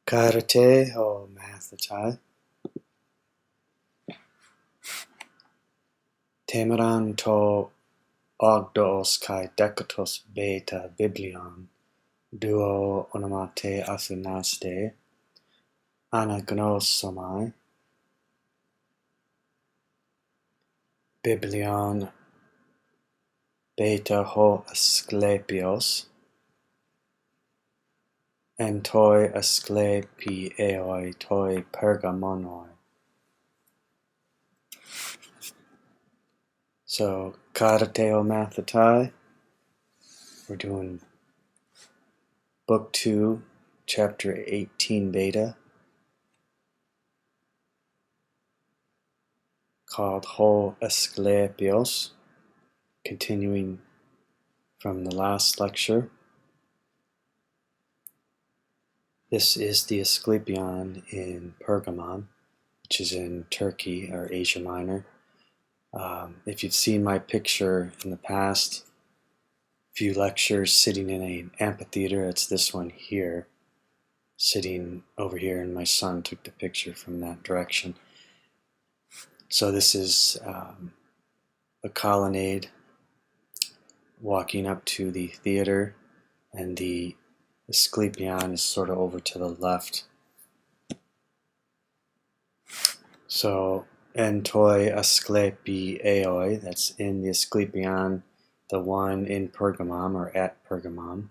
Karate o Mathatai. Temeran to ogdos kai dekatos beta biblion duo onomate Athenaze anagnosomai biblion beta ho asklepios en toi asklepi eoi toi pergamonoi. So Karate o Mathatai, we're doing Book 2, Chapter 18 Beta, called Ho Asklepios, continuing from the last lecture. This is the Asclepion in Pergamon, which is in Turkey or Asia Minor. If you've seen my picture in the past few lectures sitting in an amphitheater, it's this one here, sitting over here, and my son took the picture from that direction. So this is a colonnade walking up to the theater, and the Asclepion is sort of over to the left. So en toi asklepi eoi, that's in the Asclepion, the one in Pergamum or at Pergamum.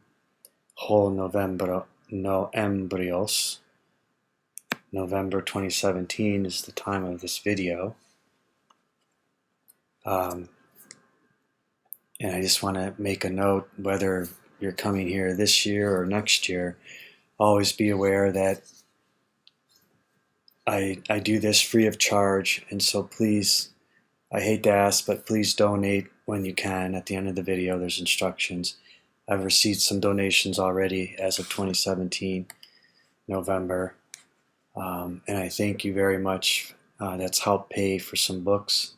Ho Noembrios, November 2017 is the time of this video. And I just want to make a note, whether you're coming here this year or next year, always be aware that I do this free of charge, and so please, I hate to ask, but please donate when you can. At the end of the video, there's instructions. I've received some donations already as of 2017, November, and I thank you very much. That's helped pay for some books,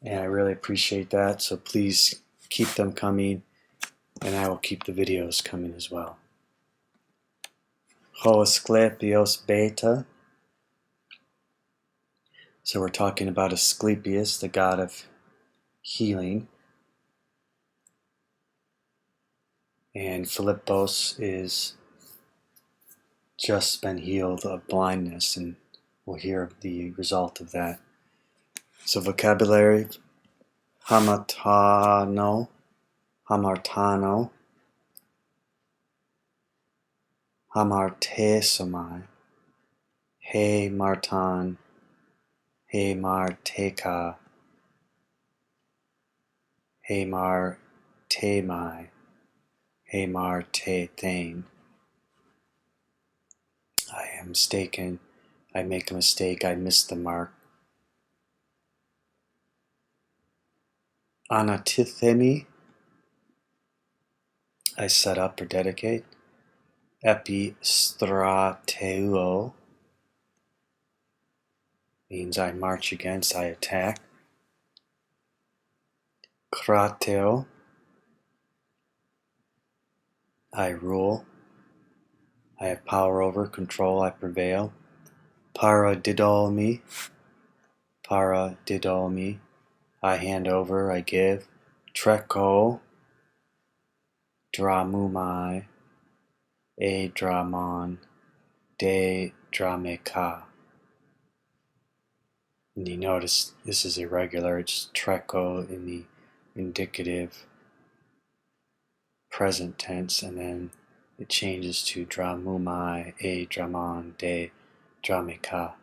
and I really appreciate that, so please keep them coming, and I will keep the videos coming as well. Ho Asklepios Beta. So we're talking about Asclepius, the god of healing. And Philippos is just been healed of blindness, and we'll hear the result of that. So vocabulary: hamartano, hamartesomai, he martan, he marteka, he martemai, he martethane. I am mistaken, I make a mistake, I missed the mark. Anatithemi, I set up or dedicate. Epistrateuo means I march against, I attack. Krateo, I rule, I have power over, control, I prevail. Paradidomi, I hand over, I give. Treko, dramumai, e dramon, de drameka. And you notice this is irregular, it's treko in the indicative present tense, and then it changes to dramumai, e dramon, de drameka.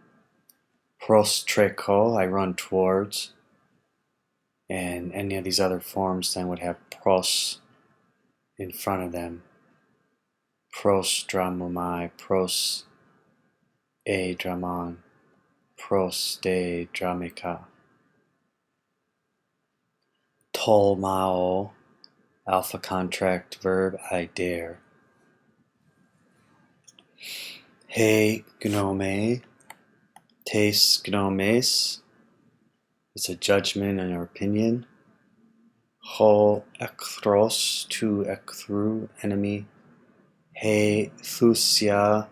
Prostreko, I run towards, and any of these other forms then would have pros in front of them. Pros dramumai, pros e dramon, pros de drameka. Tolmao, alpha contract verb, I dare. He gnome, tes gnomes, it's a judgment and an opinion. Ho ekthros, to ekthru, enemy. He thusia,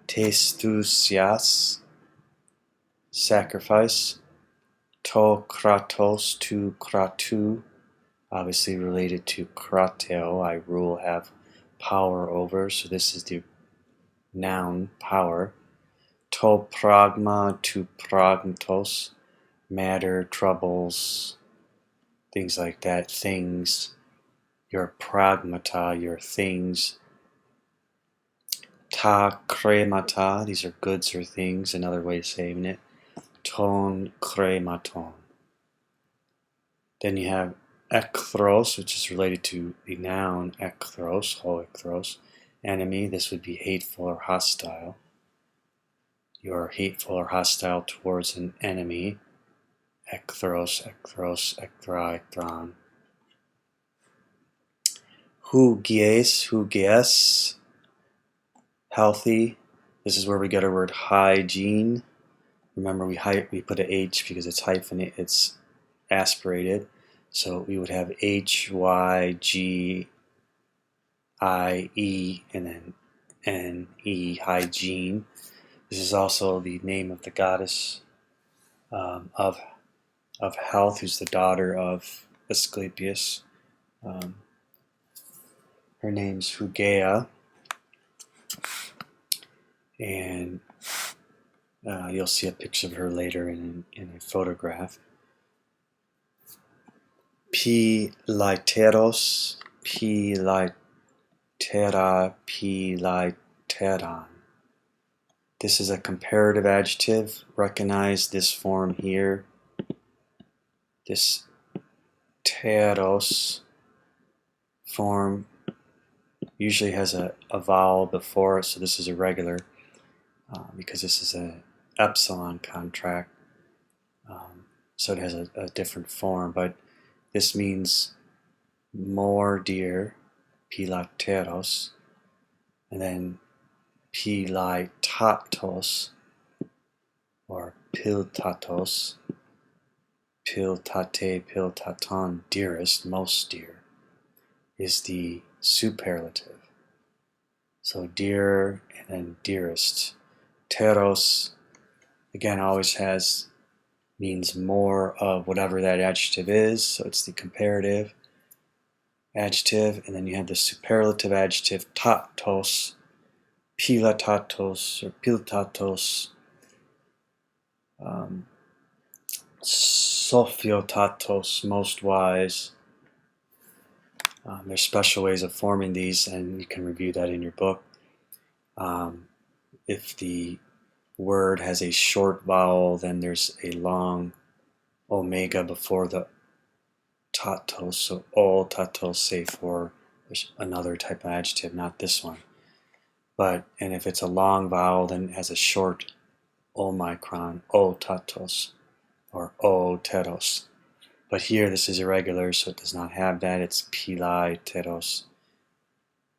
Testusias, sacrifice. To kratos, to kratu, obviously related to krateo, I rule, have power over, so this is the noun, power. To pragma, to pragmatos, matter, troubles, things like that, things, your pragmata, your things. Ta kremata, these are goods or things, another way of saying it. Ton krematon. Then you have ekthros, which is related to the noun ekthros, hoekthros, enemy. This would be hateful or hostile. You're hateful or hostile towards an enemy. Ekthros, ekthros, ekthra, ekthron. Hugies, healthy. This is where we get our word hygiene. Remember, we put an H because it's hyphenate, it's aspirated. So we would have Hygie and then Ne, hygiene. This is also the name of the goddess of health, who's the daughter of Asclepius. Her name's Hugea, and you'll see a picture of her later in a photograph. Piliteros, pilitera, piliteron. This is a comparative adjective. Recognize this form here. This teros form usually has a vowel before it, so this is irregular because this is an epsilon contract, so it has a different form, but this means more dear, pilateros, and then pilaitatos, or piltatos, piltate, piltaton, dearest, most dear, is the superlative. So dear and then dearest. Teros, again, always means more of whatever that adjective is, so it's the comparative adjective, and then you have the superlative adjective tatos, pilatatos or piltatos, sophiotatos, most wise. There's special ways of forming these, and you can review that in your book. If the word has a short vowel, then there's a long omega before the tatos, so all tatos, say for another type of adjective, not this one. And if it's a long vowel, then it has a short omicron, o tatos, or o teros. But here this is irregular, so it does not have that. It's pilai teros,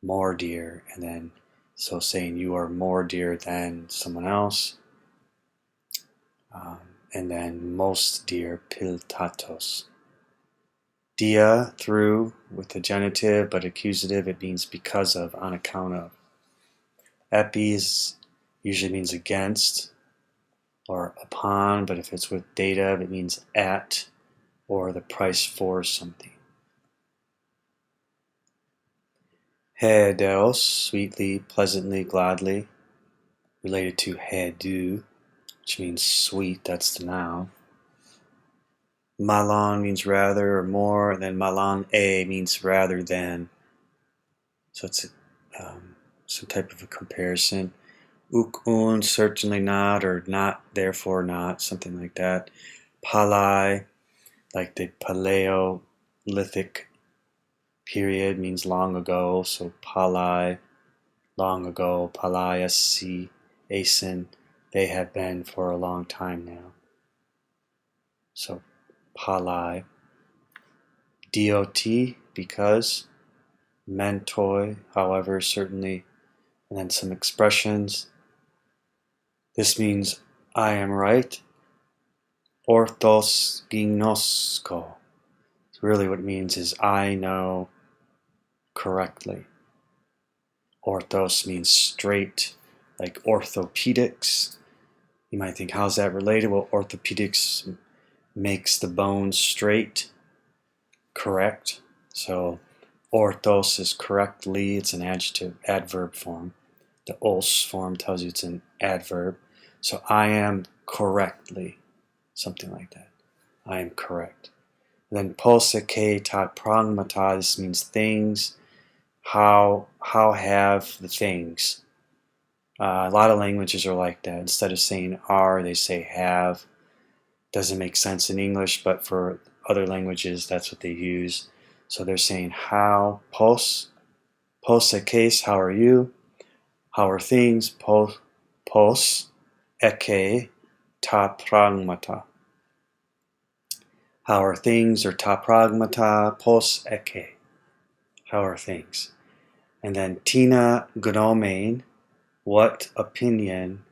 more dear, and then so saying you are more dear than someone else, and then most dear, piltatos. Dia, through, with the genitive, but accusative, it means because of, on account of. Epis usually means against or upon, but if it's with dative, it means at or the price for something. Hedeos, sweetly, pleasantly, gladly, related to hedu, which means sweet, that's the noun. Malon means rather or more, and then malon means rather than. So it's some type of a comparison. Uk certainly not, or not, therefore not, something like that. Palai, like the Paleolithic period, means long ago, so palai, long ago, palaiasi, asin, they have been for a long time now. So palai. Dot, because. Mentoi, however, certainly. And then some expressions. This means I am right. Orthos ginosko. Really what it means is I know correctly. Orthos means straight, like orthopedics. You might think, how's that related? Well, orthopedics makes the bones straight, correct. So orthos is correctly, it's an adverb form. The os form tells you it's an adverb. So I am correctly, something like that. I am correct. And then posake ta pragmata, this means things. How have the things? A lot of languages are like that. Instead of saying are, they say have. Doesn't make sense in English, but for other languages, that's what they use. So they're saying how, pos a case, how are you? How are things? Pos eke ta pragmata. How are things, or ta pragmata, pos eke. How are things? And then tina gnomen, what opinion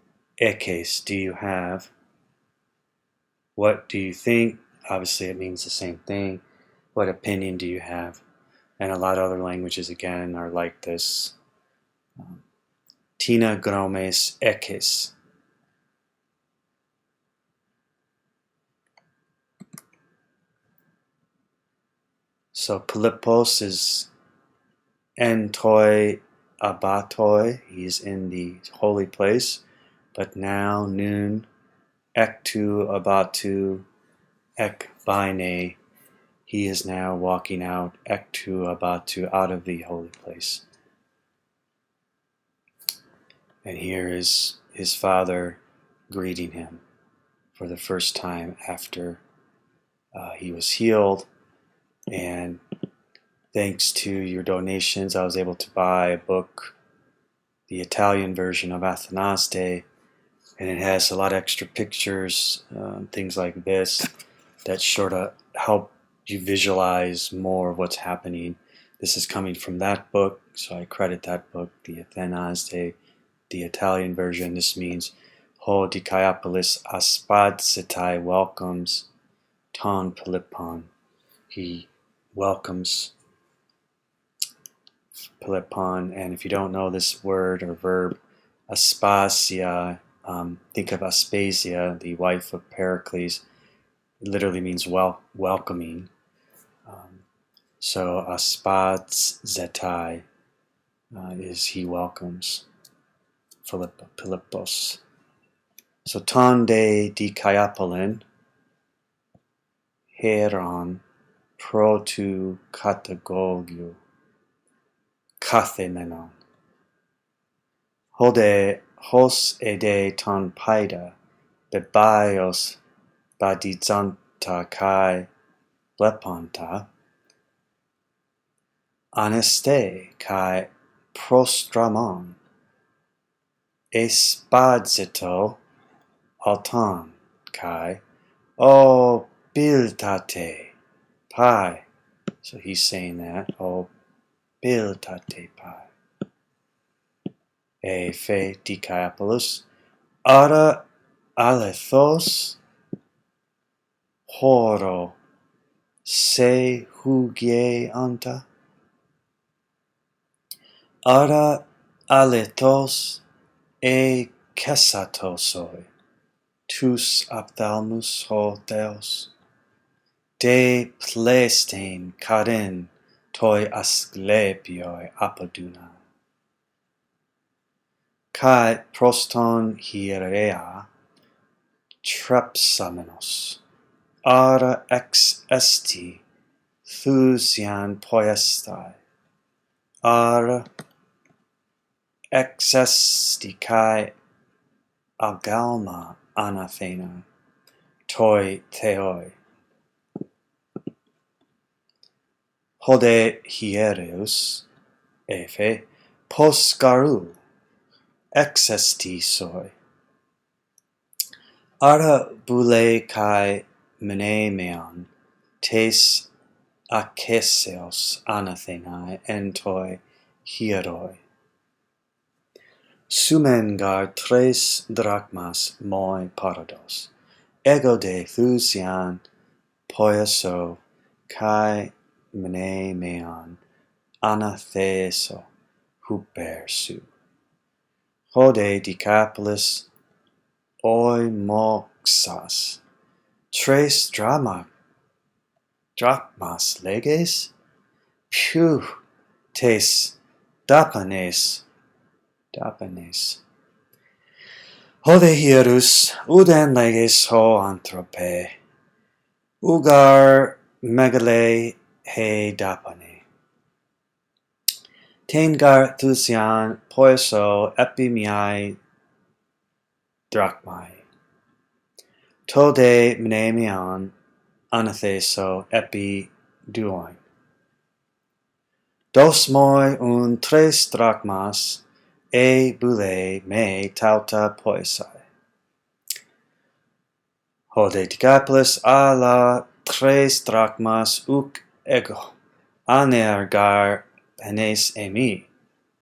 ekes do you have? What do you think? Obviously it means the same thing. What opinion do you have? And a lot of other languages again are like this. Tina gnomes ekes. So Philippos is entoi abatoi. He's in the holy place. But now noon ektu abatu ek baine. He is now walking out ektu abatu, out of the holy place. And here is his father greeting him for the first time after he was healed. And thanks to your donations, I was able to buy a book, the Italian version of Athenaze, and it has a lot of extra pictures, things like this, that sort of help you visualize more of what's happening. This is coming from that book, so I credit that book, the Athenaze, the Italian version. This means Ho Dikaiapolis Aspadsetai welcomes Ton Philippon. He welcomes Philippon, and if you don't know this word or verb, aspasia, think of Aspasia, the wife of Pericles. It literally means welcoming. So aspadzetai is he welcomes Philippos. So ton de Dikaiapolin, heron protu katagogio kathemenon. Hode hos ede ton paida, bebaios badizanta kai bleponta, aneste kai prostramon, espadzito altan kai, o biltate pai. So he's saying that, o biltate pai. E fe Dikaiapolis, ara alethos horo se hugie anta. Ara alethos e kesatosoi, tus ophthalmus ho theos, de plestein karin toi asklepioi apoduna. Kai proston hierea trepsamenos, ara ex esti thusian poiestai, ara ex esti kai agalma anathena toi theoi. Hode hiereus, efe, poscaru, ex esti soi. Ara boule kai menemeon, tes akesios anathenae entoi hieroi. Sumengar tres drachmas moi parados, ego de thusian poieso kai menemeon anatheso huper su. Hode Decapolis oimoxas, tres drachmas leges, Phew, tes dapanes. Hode hierus uden leges ho anthrope, ugar megale he dapane. Tengar thusian poiso epimiai drachmai. Tode mnemion anatheso epi duoin. Dos moi un tres drachmas e bule me tauta poisai. Hode Decapolis a la tres drachmas uc ego, anergar penes emi.